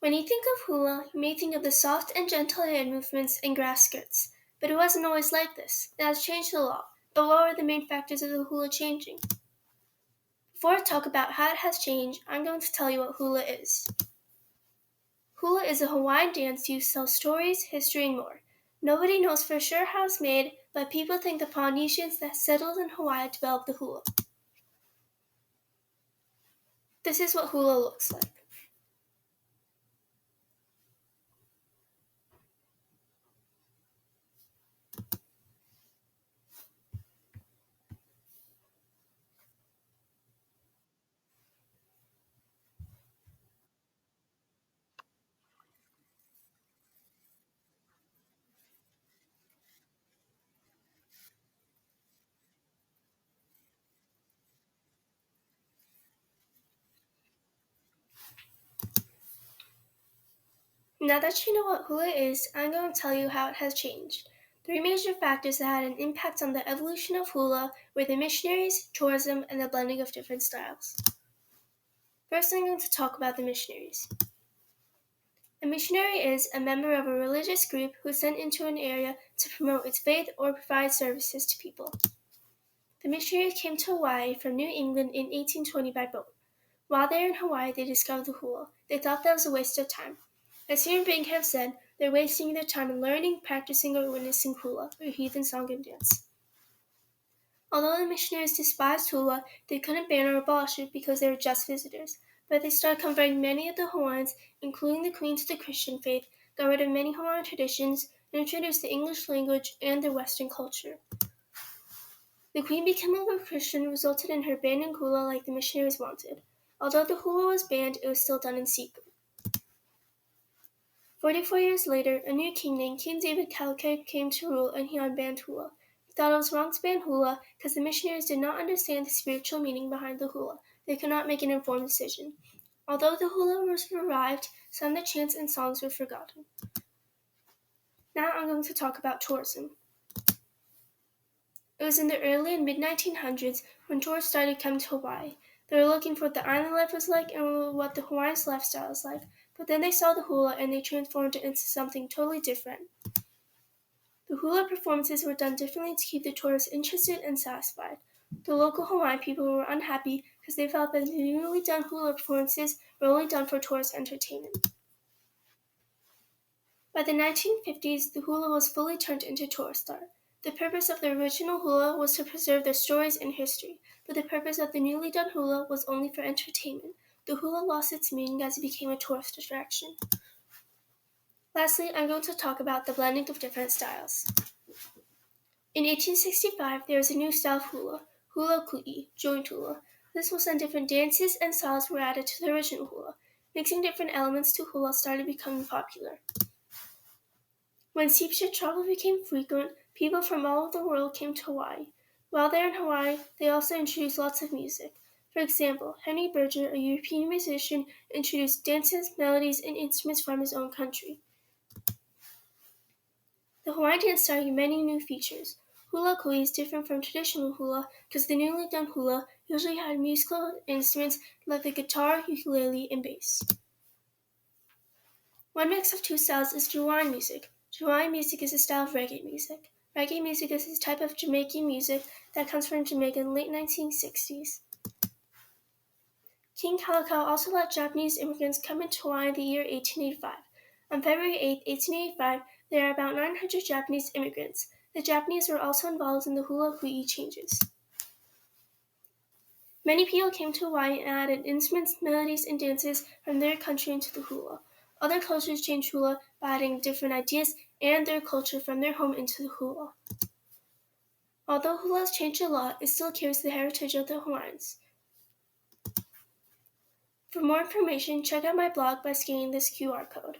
When you think of hula, you may think of the soft and gentle hand movements and grass skirts. But it wasn't always like this. It has changed a lot. But what were the main factors of the hula changing? Before I talk about how it has changed, I'm going to tell you what hula is. Hula is a Hawaiian dance used to tell stories, history, and more. Nobody knows for sure how it's made, but people think the Polynesians that settled in Hawaii developed the hula. This is what hula looks like. Now that you know what hula is, I'm going to tell you how it has changed. Three major factors that had an impact on the evolution of hula were the missionaries, tourism, and the blending of different styles. First, I'm going to talk about the missionaries. A missionary is a member of a religious group who is sent into an area to promote its faith or provide services to people. The missionaries came to Hawaii from New England in 1820 by boat. While they were in Hawaii, they discovered the hula. They thought that was a waste of time. As Stephen Bingham said, they're wasting their time in learning, practicing, or witnessing hula, or heathen song and dance. Although the missionaries despised hula, they couldn't ban or abolish it because they were just visitors. But they started converting many of the Hawaiians, including the Queen, to the Christian faith, got rid of many Hawaiian traditions, and introduced the English language and their Western culture. The Queen becoming a Christian resulted in her banning hula like the missionaries wanted. Although the hula was banned, it was still done in secret. 44 years later, a new king named King David Kalakaua came to rule and he unbanned hula. He thought it was wrong to ban hula because the missionaries did not understand the spiritual meaning behind the hula. They could not make an informed decision. Although the hula was revived, some of the chants and songs were forgotten. Now I'm going to talk about tourism. It was in the early and mid-1900s when tourists started coming to Hawaii. They were looking for what the island life was like and what the Hawaiian lifestyle is like, but then they saw the hula and they transformed it into something totally different. The hula performances were done differently to keep the tourists interested and satisfied. The local Hawaiian people were unhappy because they felt that the newly done hula performances were only done for tourist entertainment. By the 1950s, the hula was fully turned into tourist art. The purpose of the original hula was to preserve their stories and history, but the purpose of the newly done hula was only for entertainment. The hula lost its meaning as it became a tourist attraction. Lastly, I'm going to talk about the blending of different styles. In 1865, there was a new style of hula, hula ku'i, joint hula. This was when different dances and styles were added to the original hula. Mixing different elements to hula started becoming popular. When steamship travel became frequent, people from all over the world came to Hawaii. While they were in Hawaii, they also introduced lots of music. For example, Henry Berger, a European musician, introduced dances, melodies, and instruments from his own country. The Hawaiian dance started many new features. Hula kui is different from traditional hula because the newly done hula usually had musical instruments like the guitar, ukulele, and bass. One mix of two styles is Hawaiian music. Hawaiian music is a style of reggae music. Reggae music is a type of Jamaican music that comes from Jamaica in the late 1960s. King Kalakaua also let Japanese immigrants come into Hawaii in the year 1885. On February 8, 1885, there are about 900 Japanese immigrants. The Japanese were also involved in the hula hui changes. Many people came to Hawaii and added instruments, melodies, and dances from their country into the hula. Other cultures changed hula by adding different ideas and their culture from their home into the hula. Although hula has changed a lot, it still carries the heritage of the Hawaiians. For more information, check out my blog by scanning this QR code.